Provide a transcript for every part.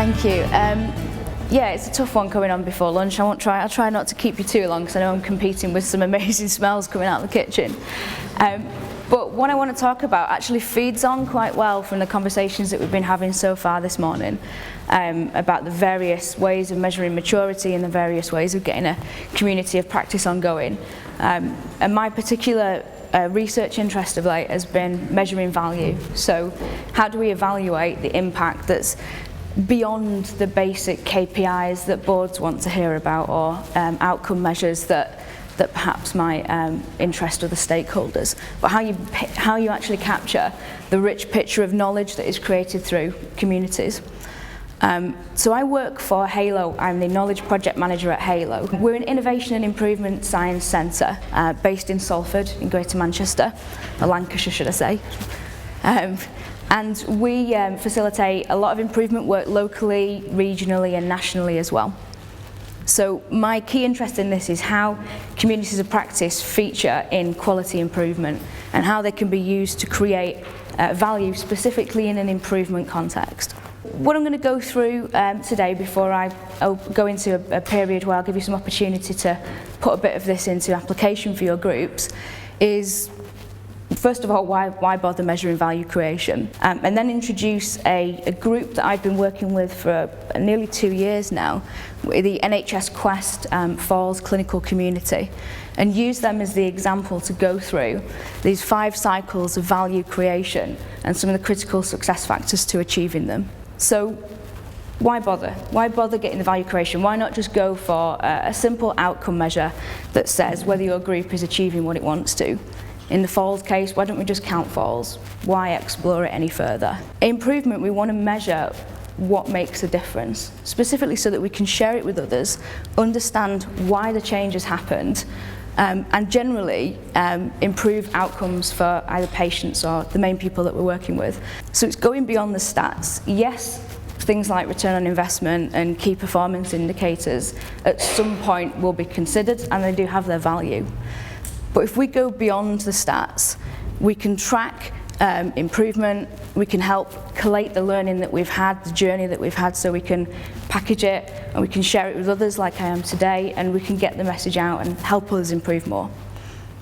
Thank you. Yeah, it's a tough one coming on before lunch. I'll try not to keep you too long because I know I'm competing with some amazing smells coming out of the kitchen. But what I want to talk about actually feeds on quite well from the conversations that we've been having so far this morning about the various ways of measuring maturity and the various ways of getting a community of practice ongoing. And my particular research interest of late has been measuring value. So how do we evaluate the impact that's beyond the basic KPIs that boards want to hear about, or outcome measures that perhaps might interest other stakeholders, but how you actually capture the rich picture of knowledge that is created through communities. So I work for Haelo. I'm the Knowledge Project Manager at Haelo. We're an Innovation and Improvement Science Centre based in Salford in Greater Manchester, or Lancashire should I say. And we facilitate a lot of improvement work locally, regionally and nationally as well. So my key interest in this is how communities of practice feature in quality improvement and how they can be used to create value specifically in an improvement context. What I'm going to go through today before I'll go into a period where I'll give you some opportunity to put a bit of this into application for your groups is, first of all, why bother measuring value creation? And then introduce a group that I've been working with for nearly 2 years now, the NHS Quest Falls Clinical Community, and use them as the example to go through these 5 cycles of value creation and some of the critical success factors to achieving them. So why bother? Why bother getting the value creation? Why not just go for a simple outcome measure that says whether your group is achieving what it wants to? In the falls case, why don't we just count falls? Why explore it any further? Improvement, we want to measure what makes a difference, specifically so that we can share it with others, understand why the change has happened, and generally improve outcomes for either patients or the main people that we're working with. So it's going beyond the stats. Yes, things like return on investment and key performance indicators at some point will be considered, and they do have their value. But if we go beyond the stats, we can track improvement, we can help collate the learning that we've had, the journey that we've had, so we can package it and we can share it with others like I am today, and we can get the message out and help others improve more.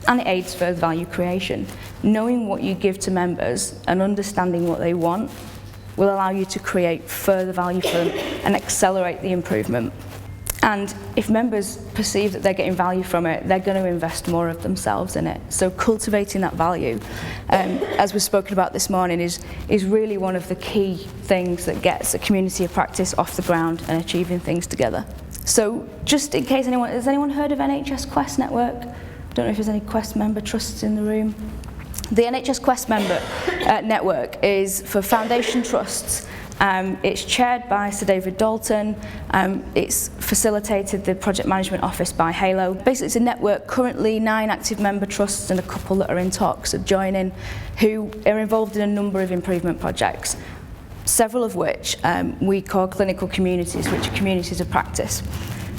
And it aids further value creation. Knowing what you give to members and understanding what they want will allow you to create further value for them and accelerate the improvement. And if members perceive that they're getting value from it, they're going to invest more of themselves in it. So cultivating that value, as we've spoken about this morning, is really one of the key things that gets a community of practice off the ground and achieving things together. So just in case has anyone heard of NHS Quest Network? I don't know if there's any Quest member trusts in the room. The NHS Quest member network is for foundation trusts. It's chaired by Sir David Dalton. It's facilitated the project management office by Haelo. Basically, it's a network, currently 9 active member trusts and a couple that are in talks of joining, who are involved in a number of improvement projects, several of which we call clinical communities, which are communities of practice.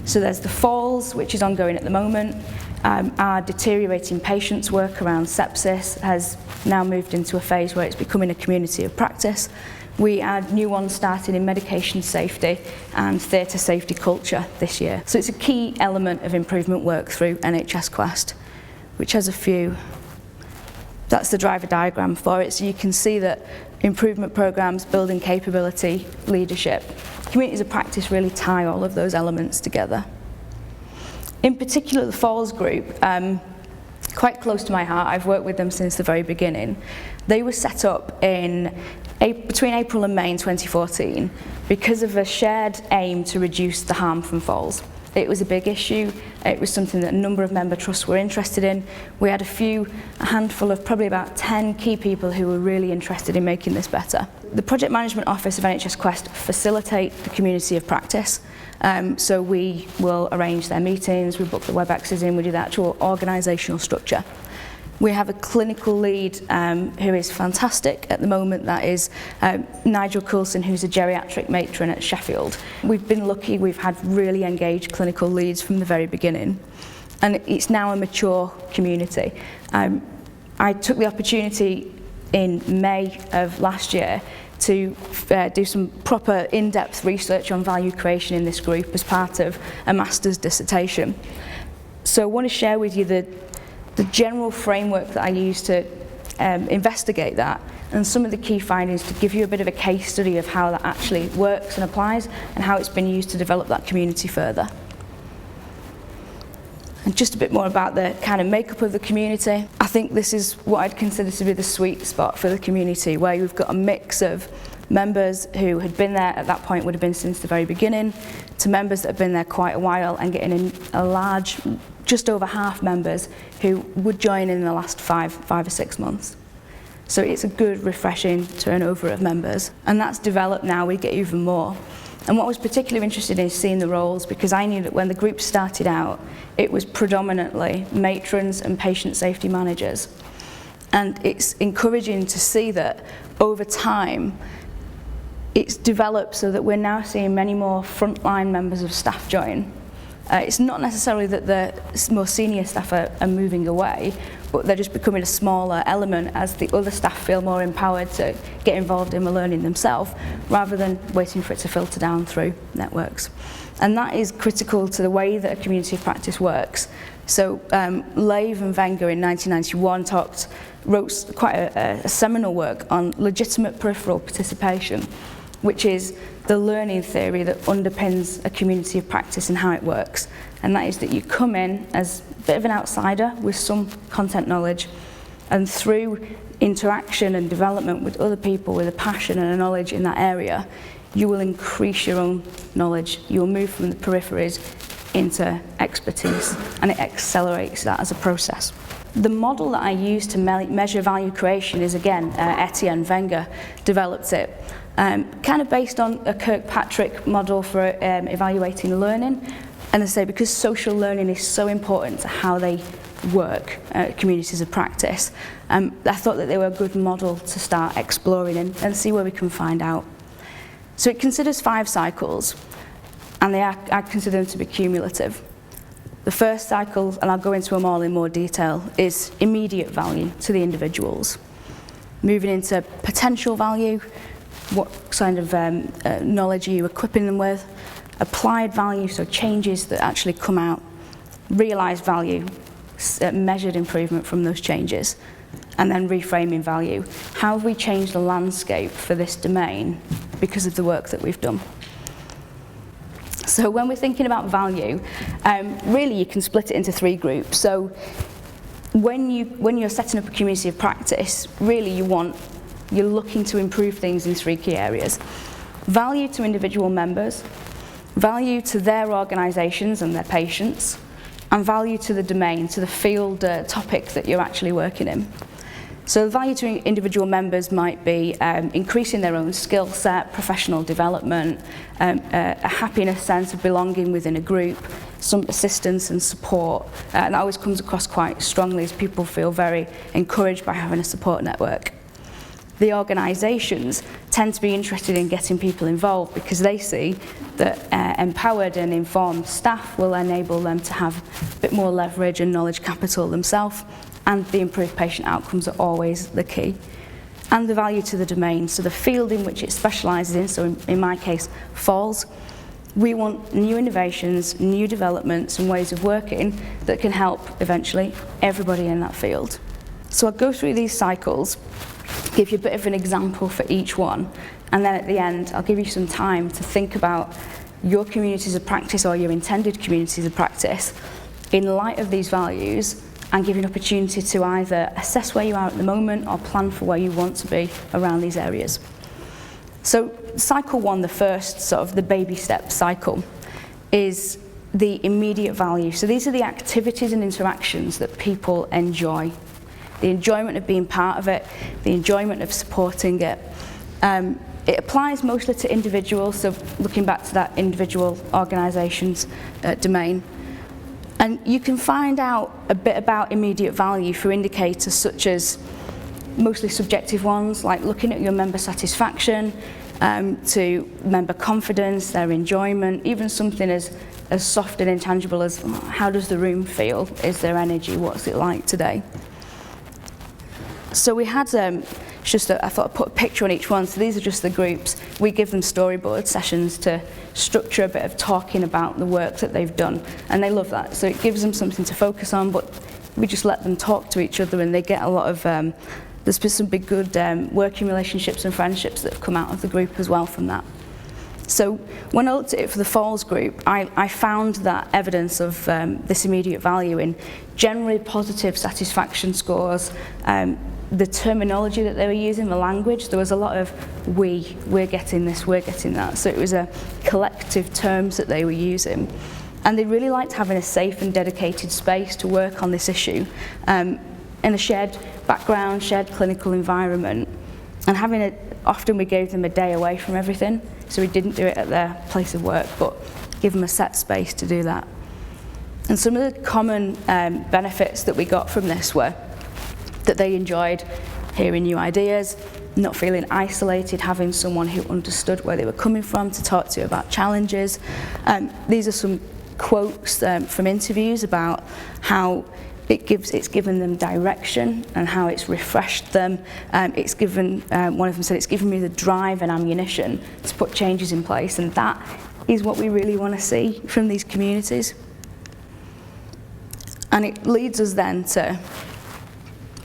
So there's the Falls, which is ongoing at the moment. Our deteriorating patients work around sepsis has now moved into a phase where it's becoming a community of practice. We had new ones starting in medication safety and theatre safety culture this year. So it's a key element of improvement work through NHS Quest, which has a few. That's the driver diagram for it, so you can see that improvement programmes, building capability, leadership, communities of practice really tie all of those elements together. In particular, the Falls group, quite close to my heart. I've worked with them since the very beginning. They were set up between April and May in 2014 because of a shared aim to reduce the harm from falls. It was a big issue. It was something that a number of member trusts were interested in. We had a handful of probably about 10 key people who were really interested in making this better. The Project Management Office of NHS Quest facilitate the community of practice. So we will arrange their meetings, we book the WebExes in, we do the actual organisational structure. We have a clinical lead who is fantastic at the moment. That is Nigel Coulson, who's a geriatric matron at Sheffield. We've been lucky, we've had really engaged clinical leads from the very beginning. And it's now a mature community. I took the opportunity in May of last year to do some proper in-depth research on value creation in this group as part of a master's dissertation. So I want to share with you the general framework that I use to investigate that, and some of the key findings to give you a bit of a case study of how that actually works and applies and how it's been used to develop that community further. And just a bit more about the kind of makeup of the community. I think this is what I'd consider to be the sweet spot for the community, where you've got a mix of members who had been there at that point, would have been since the very beginning, to members that have been there quite a while, and getting a large, just over half members who would join in the last five or 6 months. So it's a good, refreshing turnover of members. And that's developed now, we get even more. And what was particularly interesting is seeing the roles, because I knew that when the group started out, it was predominantly matrons and patient safety managers. And it's encouraging to see that over time, it's developed so that we're now seeing many more frontline members of staff join. It's not necessarily that the more senior staff are moving away, but they're just becoming a smaller element as the other staff feel more empowered to get involved in the learning themselves, rather than waiting for it to filter down through networks. And that is critical to the way that a community of practice works. So Lave and Wenger in 1991 wrote quite a seminal work on legitimate peripheral participation, which is the learning theory that underpins a community of practice and how it works. And that is that you come in as a bit of an outsider with some content knowledge, and through interaction and development with other people with a passion and a knowledge in that area, you will increase your own knowledge. You will move from the peripheries into expertise, and it accelerates that as a process. The model that I use to measure value creation is, again, Etienne Wenger developed it, kind of based on a Kirkpatrick model for evaluating learning. And I say, because social learning is so important to how they work, communities of practice, I thought that they were a good model to start exploring and see where we can find out. So it considers 5 cycles, and I consider them to be cumulative. The first cycle, and I'll go into them all in more detail, is immediate value to the individuals. Moving into potential value, what kind of knowledge are you equipping them with? Applied value, so changes that actually come out. Realised value, measured improvement from those changes. And then reframing value. How have we changed the landscape for this domain because of the work that we've done? So when we're thinking about value, really you can split it into 3 groups. So when you're setting up a community of practice, really you're looking to improve things in 3 key areas. Value to individual members, value to their organisations and their patients, and value to the domain, to the field topic that you're actually working in. So value to individual members might be increasing their own skill set, professional development, a happiness sense of belonging within a group, some assistance and support. And that always comes across quite strongly as people feel very encouraged by having a support network. The organisations tend to be interested in getting people involved because they see that empowered and informed staff will enable them to have a bit more leverage and knowledge capital themselves, and the improved patient outcomes are always the key. And the value to the domain, so the field in which it specialises in, so in my case, falls. We want new innovations, new developments and ways of working that can help, eventually, everybody in that field. So I'll go through these cycles, give you a bit of an example for each one, and then at the end I'll give you some time to think about your communities of practice or your intended communities of practice in light of these values, and give you an opportunity to either assess where you are at the moment or plan for where you want to be around these areas. So cycle 1, the first sort of the baby step cycle, is the immediate value. So these are the activities and interactions that people enjoy. The enjoyment of being part of it, the enjoyment of supporting it. It applies mostly to individuals, so looking back to that individual organisation's domain. And you can find out a bit about immediate value through indicators such as mostly subjective ones, like looking at your member satisfaction, to member confidence, their enjoyment, even something as soft and intangible as how does the room feel? Is there energy? What's it like today? So we had It's just I thought I'd put a picture on each one. So these are just the groups. We give them storyboard sessions to structure a bit of talking about the work that they've done, and they love that. So it gives them something to focus on, but we just let them talk to each other, and they get a lot of, there's been some big good working relationships and friendships that have come out of the group as well from that. So when I looked at it for the Falls group, I found that evidence of this immediate value in generally positive satisfaction scores, the terminology that they were using, the language. There was a lot of we're getting this, we're getting that. So it was a collective terms that they were using. And they really liked having a safe and dedicated space to work on this issue in a shared background, shared clinical environment. And often we gave them a day away from everything. So we didn't do it at their place of work, but give them a set space to do that. And some of the common benefits that we got from this were that they enjoyed hearing new ideas, not feeling isolated, having someone who understood where they were coming from to talk to about challenges. These are some quotes from interviews about how it's given them direction and how it's refreshed them. It's given, one of them said, it's given me the drive and ammunition to put changes in place, and that is what we really want to see from these communities. And it leads us then to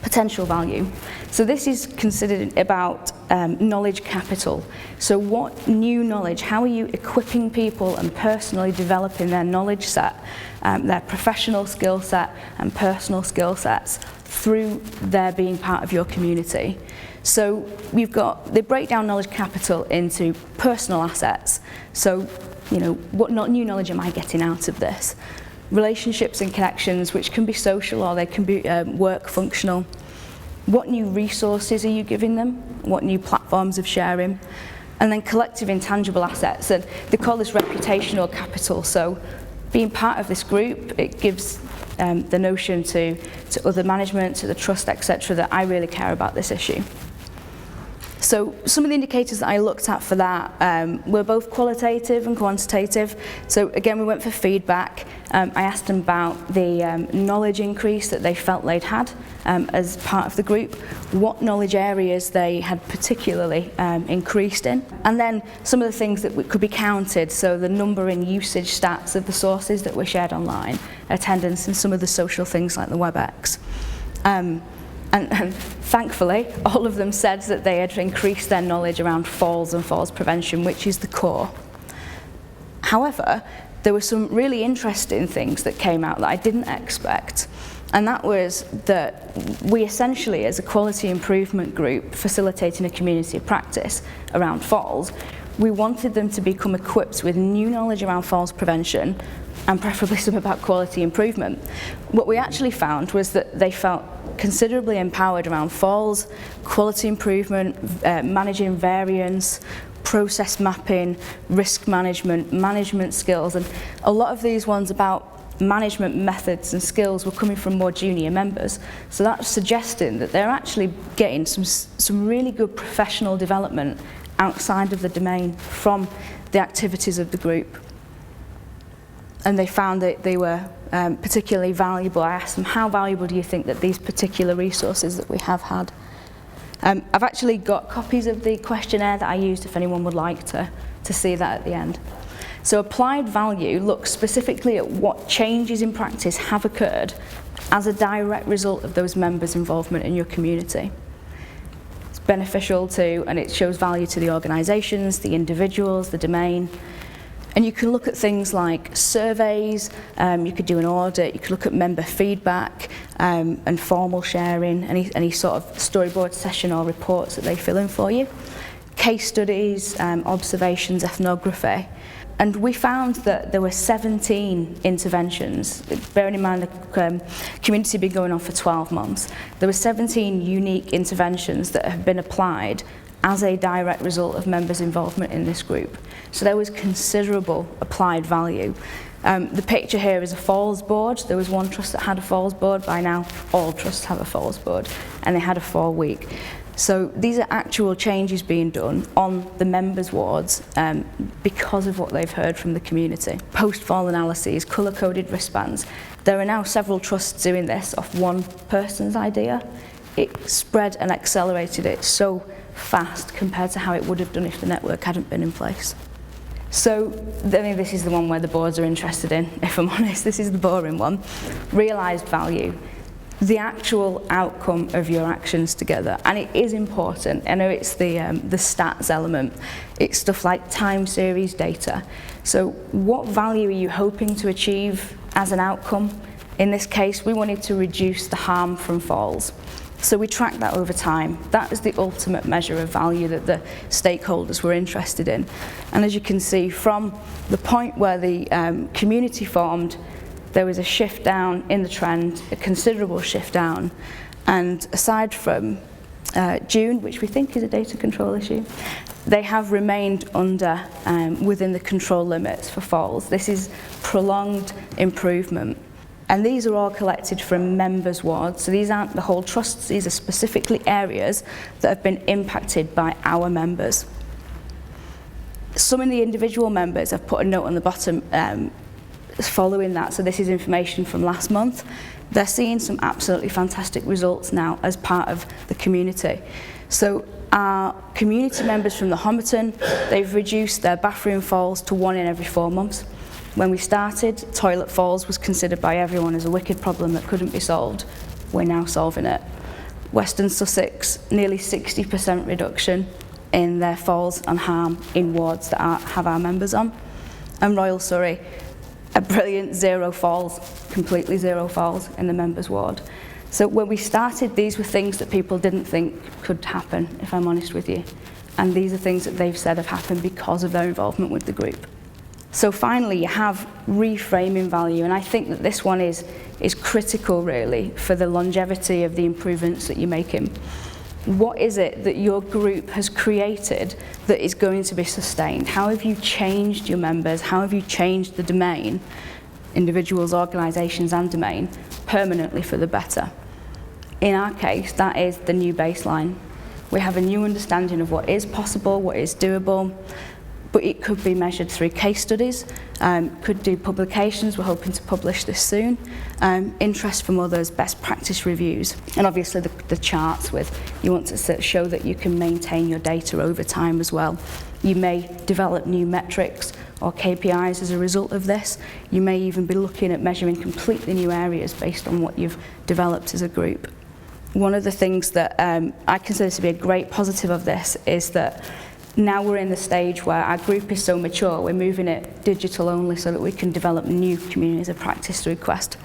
potential value. So this is considered about knowledge capital. So what new knowledge, how are you equipping people and personally developing their knowledge set, their professional skill set and personal skill sets through their being part of your community? So they break down knowledge capital into personal assets. So, what new knowledge am I getting out of this? Relationships and connections, which can be social or they can be work functional. What new resources are you giving them? What new platforms of sharing? And then collective intangible assets, and they call this reputational capital. So being part of this group, it gives the notion to other management, to the trust, etc., that I really care about this issue. So some of the indicators that I looked at for that were both qualitative and quantitative. So again, we went for feedback. I asked them about the knowledge increase that they felt they'd had as part of the group, what knowledge areas they had particularly increased in, and then some of the things that could be counted, so the number and usage stats of the sources that were shared online, attendance, and some of the social things like the WebEx. And thankfully, all of them said that they had increased their knowledge around falls and falls prevention, which is the core. However, there were some really interesting things that came out that I didn't expect. And that was that we essentially, as a quality improvement group facilitating a community of practice around falls, we wanted them to become equipped with new knowledge around falls prevention and preferably some about quality improvement. What we actually found was that they felt considerably empowered around falls, quality improvement, managing variance, process mapping, risk management, management skills, and a lot of these ones about management methods and skills were coming from more junior members. So that's suggesting that they're actually getting some really good professional development outside of the domain from the activities of the group. And they found that they were particularly valuable. I asked them, how valuable do you think that these particular resources that we have had? I've actually got copies of the questionnaire that I used if anyone would like to see that at the end. So applied value looks specifically at what changes in practice have occurred as a direct result of those members' involvement in your community. It's beneficial to, and it shows value to the organisations, the individuals, the domain. And you can look at things like surveys, you could do an audit, you could look at member feedback and formal sharing, any sort of storyboard session or reports that they fill in for you. Case studies, observations, ethnography. And we found that there were 17 interventions. Bearing in mind the community had been going on for 12 months, there were 17 unique interventions that have been applied as a direct result of members' involvement in this group. So there was considerable applied value. The picture here is a falls board. There was one trust that had a falls board. By now, all trusts have a falls board, and they had a 4-week. So these are actual changes being done on the members' wards because of what they've heard from the community. Post-fall analyses, colour-coded wristbands. There are now several trusts doing this off one person's idea. it spread and accelerated it so fast compared to how it would have done if the network hadn't been in place. So, I think this is the one where the boards are interested in, if I'm honest. This is the boring one. Realised value. The actual outcome of your actions together. And it is important. I know it's the stats element. It's stuff like time series data. So what value are you hoping to achieve as an outcome? In this case, we wanted to reduce the harm from falls. So we tracked that over time. That is the ultimate measure of value that the stakeholders were interested in. And as you can see, from the point where the community formed, there was a shift down in the trend, a considerable shift down. And aside from June, which we think is a data control issue, they have remained under within the control limits for falls. This is prolonged improvement. And these are all collected from members' wards, so these aren't the whole trusts, these are specifically areas that have been impacted by our members. Some of the individual members have put a note on the bottom following that, so this is information from last month. They're seeing some absolutely fantastic results now as part of the community. So our community members from the Homerton, they've reduced their bathroom falls to 1 in every 4 months. When we started, toilet falls was considered by everyone as a wicked problem that couldn't be solved. We're now solving it. Western Sussex, nearly 60% reduction in their falls and harm in wards that have our members on. And Royal Surrey, a brilliant 0 falls, completely 0 falls in the members' ward. So when we started, these were things that people didn't think could happen, if I'm honest with you. And these are things that they've said have happened because of their involvement with the group. So finally, you have reframing value, and I think that this one is critical, really, for the longevity of the improvements that you're making. What is it that your group has created that is going to be sustained? How have you changed your members? How have you changed the domain, individuals, organisations and domain, permanently for the better? In our case, that is the new baseline. We have a new understanding of what is possible, what is doable, but it could be measured through case studies, could do publications, we're hoping to publish this soon, interest from others, best practice reviews, and obviously the charts with, you want to show that you can maintain your data over time as well. You may develop new metrics or KPIs as a result of this. You may even be looking at measuring completely new areas based on what you've developed as a group. One of the things that I consider to be a great positive of this is that now we're in the stage where our group is so mature, we're moving it digital only so that we can develop new communities of practice through Quest.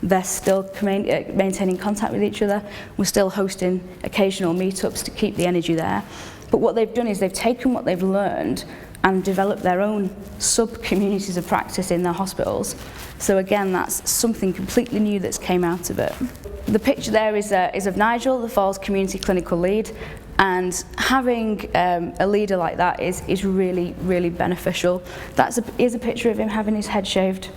They're still maintaining contact with each other. We're still hosting occasional meetups to keep the energy there. But what they've done is they've taken what they've learned and developed their own sub-communities of practice in their hospitals. So again, that's something completely new that's came out of it. The picture there is of Nigel, the Falls Community Clinical Lead. And having a leader like that is really, really beneficial. Here's a picture of him having his head shaved.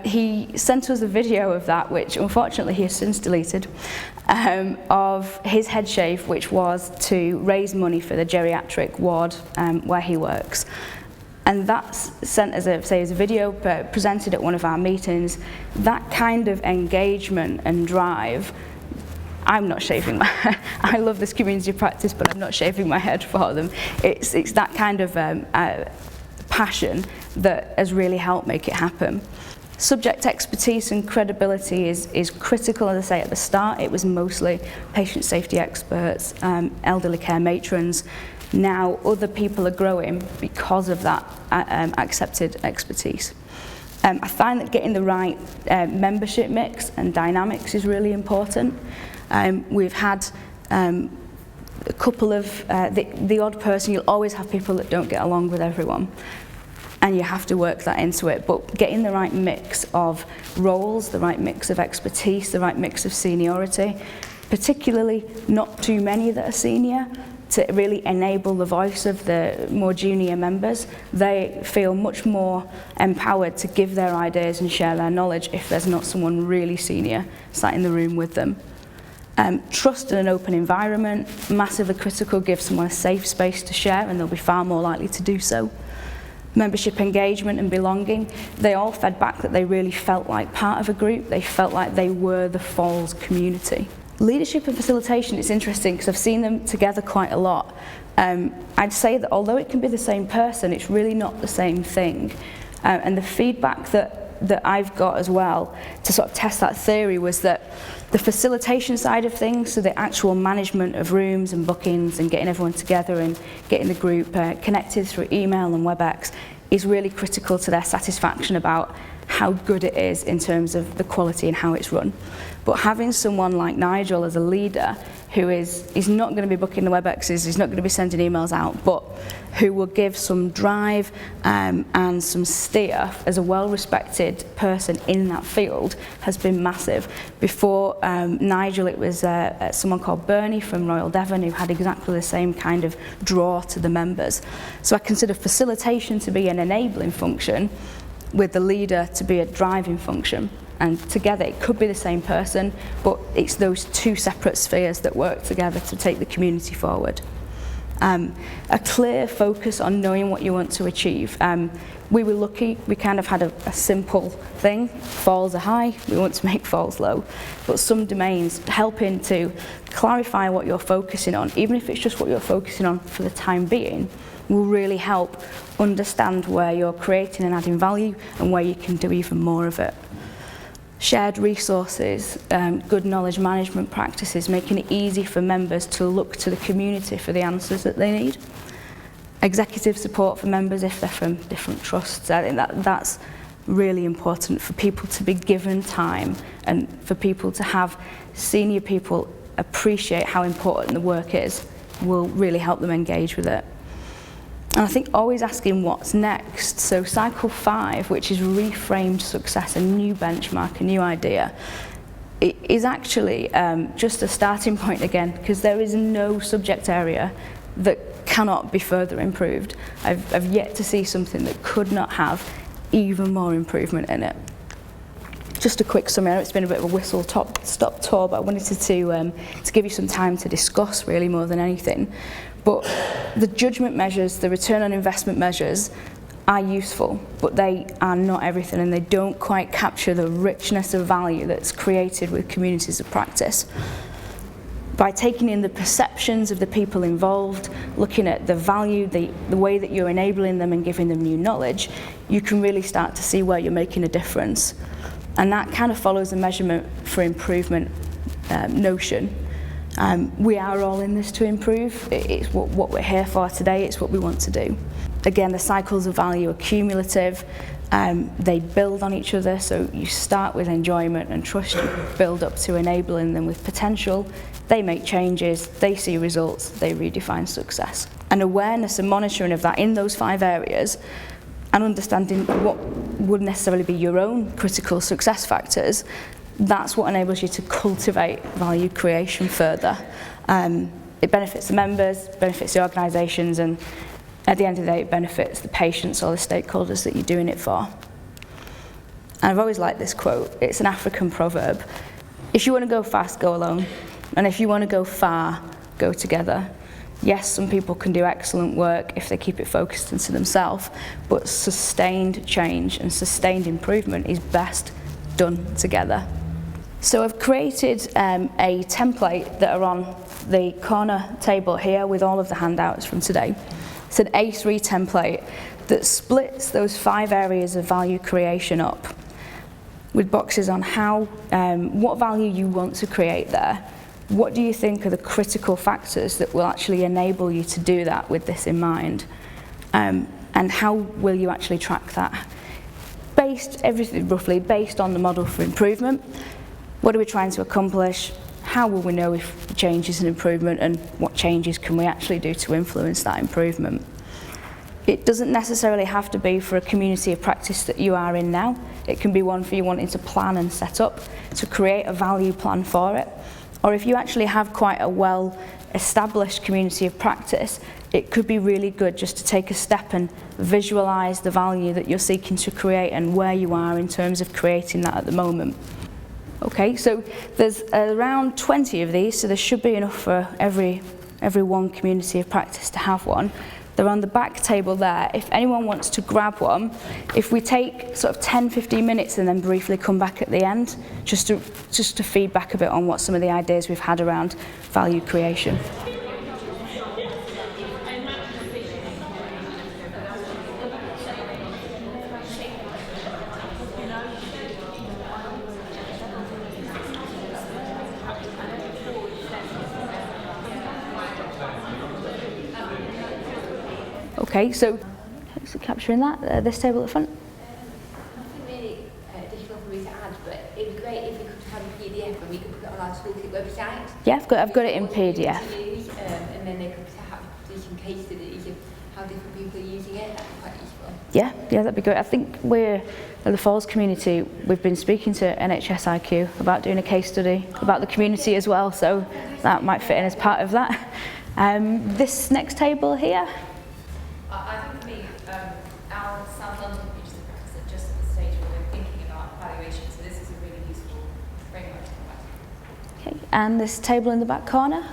He sent us a video of that, which unfortunately he has since deleted, of his head shave, which was to raise money for the geriatric ward where he works. And that's sent as a video presented at one of our meetings. That kind of engagement and drive, I'm not shaving my head. I love this community practice, but I'm not shaving my head for them. It's that kind of passion that has really helped make it happen. Subject expertise and credibility is critical. As I say at the start, it was mostly patient safety experts, elderly care matrons. Now other people are growing because of that accepted expertise. I find that getting the right membership mix and dynamics is really important. We've had a couple of, the odd person, you'll always have people that don't get along with everyone, and you have to work that into it, but getting the right mix of roles, the right mix of expertise, the right mix of seniority, particularly not too many that are senior, to really enable the voice of the more junior members. They feel much more empowered to give their ideas and share their knowledge if there's not someone really senior sat in the room with them. Trust in an open environment, massively critical, give someone a safe space to share and they'll be far more likely to do so. Membership engagement and belonging, they all fed back that they really felt like part of a group, they felt like they were the Falls community. Leadership and facilitation, it's interesting because I've seen them together quite a lot. I'd say that although it can be the same person, it's really not the same thing. And the feedback that I've got as well to sort of test that theory was that the facilitation side of things, so the actual management of rooms and bookings and getting everyone together and getting the group connected through email and WebEx, is really critical to their satisfaction about how good it is in terms of the quality and how it's run. But having someone like Nigel as a leader who is not going to be booking the WebExes, he's not going to be sending emails out, but who will give some drive and some steer as a well-respected person in that field has been massive. Before Nigel, it was someone called Bernie from Royal Devon who had exactly the same kind of draw to the members. So I consider facilitation to be an enabling function, with the leader to be a driving function. And together it could be the same person, but it's those two separate spheres that work together to take the community forward. A clear focus on knowing what you want to achieve. We were lucky, we kind of had a simple thing. Falls are high, we want to make falls low. But some domains helping to clarify what you're focusing on, even if it's just what you're focusing on for the time being, will really help understand where you're creating and adding value and where you can do even more of it. Shared resources, good knowledge management practices, making it easy for members to look to the community for the answers that they need. Executive support for members if they're from different trusts. I think that's really important for people to be given time and for people to have senior people appreciate how important the work is, will really help them engage with it. And I think always asking what's next. So cycle 5, which is reframed success, a new benchmark, a new idea, it is actually just a starting point again, because there is no subject area that cannot be further improved. I've yet to see something that could not have even more improvement in it. Just a quick summary. I know it's been a bit of a whistle-stop tour, but I wanted to give you some time to discuss really more than anything. But the judgment measures, the return on investment measures are useful, but they are not everything, and they don't quite capture the richness of value that's created with communities of practice. By taking in the perceptions of the people involved, looking at the value, the way that you're enabling them and giving them new knowledge, you can really start to see where you're making a difference. And that kind of follows the measurement for improvement notion. We are all in this to improve. It's what we're here for today. It's what we want to do. Again, the cycles of value are cumulative. They build on each other. So you start with enjoyment and trust, you build up to enabling them with potential. They make changes, they see results, they redefine success. And awareness and monitoring of that in those 5 areas, and understanding what would necessarily be your own critical success factors, that's what enables you to cultivate value creation further. It benefits the members, benefits the organisations, and at the end of the day it benefits the patients or the stakeholders that you're doing it for. And I've always liked this quote. It's an African proverb. If you want to go fast, go alone. And if you want to go far, go together. Yes, some people can do excellent work if they keep it focused into themselves, but sustained change and sustained improvement is best done together. So I've created a template that are on the corner table here with all of the handouts from today. It's an A3 template that splits those 5 areas of value creation up with boxes on how, what value you want to create there. What do you think are the critical factors that will actually enable you to do that with this in mind? And how will you actually track that? Everything roughly based on the model for improvement. What are we trying to accomplish? How will we know if the change is an improvement, and what changes can we actually do to influence that improvement? It doesn't necessarily have to be for a community of practice that you are in now. It can be one for you wanting to plan and set up, to create a value plan for it. Or if you actually have quite a well-established community of practice, it could be really good just to take a step and visualise the value that you're seeking to create and where you are in terms of creating that at the moment. Okay, so there's around 20 of these, so there should be enough for every one community of practice to have one. They're on the back table there. If anyone wants to grab one, if we take sort of 10-15 minutes and then briefly come back at the end, just to feedback a bit on what some of the ideas we've had around value creation. Okay, so capturing that, this table at the front. Nothing really additional for me to add, but it'd be great if we could have a PDF and we could put it on our toolkit website. Yeah, I've got it in PDF. And then they could perhaps do some case studies of how different people are using it. That'd be quite useful. Yeah, that'd be great. I think we're, the Falls community, we've been speaking to NHS IQ about doing a case study about the community as well, so that might fit in as part of that. This next table here. I think for me, our South London community practice are just at the stage where we're thinking about valuation, so this is a really useful framework to come back to. Okay, and this table in the back corner.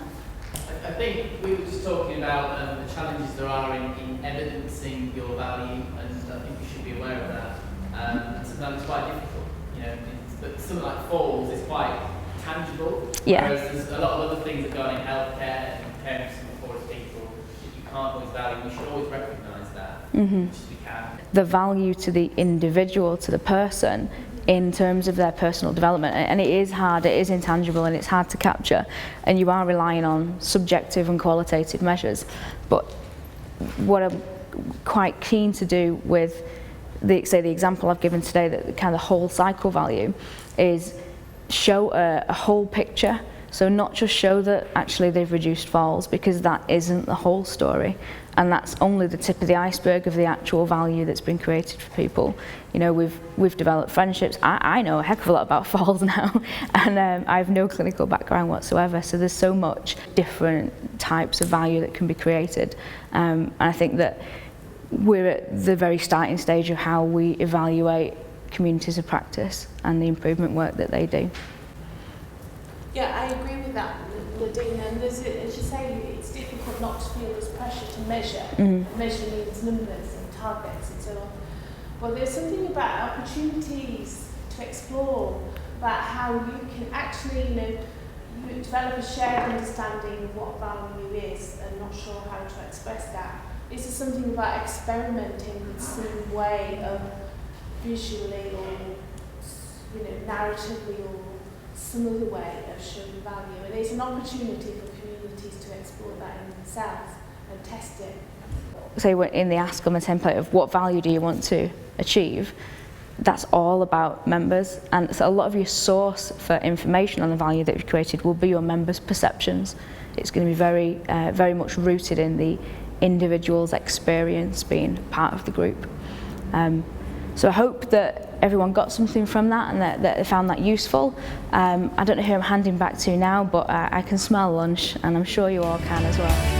I think we were just talking about the challenges there are in evidencing your value, and I think we should be aware of that. And sometimes it's quite difficult, you know. But something like Falls is quite tangible, whereas there's a lot of other things that go on in healthcare and caring for some of the poorest people that you can't always value. We should always recognise that, as much as we can. The value to the individual, to the person, in terms of their personal development, and it is hard, it is intangible, and it's hard to capture, and you are relying on subjective and qualitative measures. But what I'm quite keen to do with the example I've given today, that the kind of whole cycle value, is show a whole picture. So not just show that actually they've reduced falls, because that isn't the whole story, and that's only the tip of the iceberg of the actual value that's been created for people. You know, we've developed friendships. I know a heck of a lot about falls now, and I have no clinical background whatsoever, so there's so much different types of value that can be created, and I think that we're at the very starting stage of how we evaluate communities of practice and the improvement work that they do. Yeah, I agree with that, Nadine, and as you say, it's difficult not to feel this pressure to measure. Measure means numbers and targets and so on. Well, there's something about opportunities to explore about how you can actually, you develop a shared understanding of what value is and not sure how to express that. Is there something about experimenting with some way of visually or narratively or some other way of showing value, and it's an opportunity for communities to explore that in themselves and test it. Say in the ask on the template of what value do you want to achieve, that's all about members, and so a lot of your source for information on the value that you've created will be your members' perceptions. It's going to be very much rooted in the individual's experience being part of the group. So I hope that everyone got something from that and that they found that useful. I don't know who I'm handing back to now, but I can smell lunch, and I'm sure you all can as well.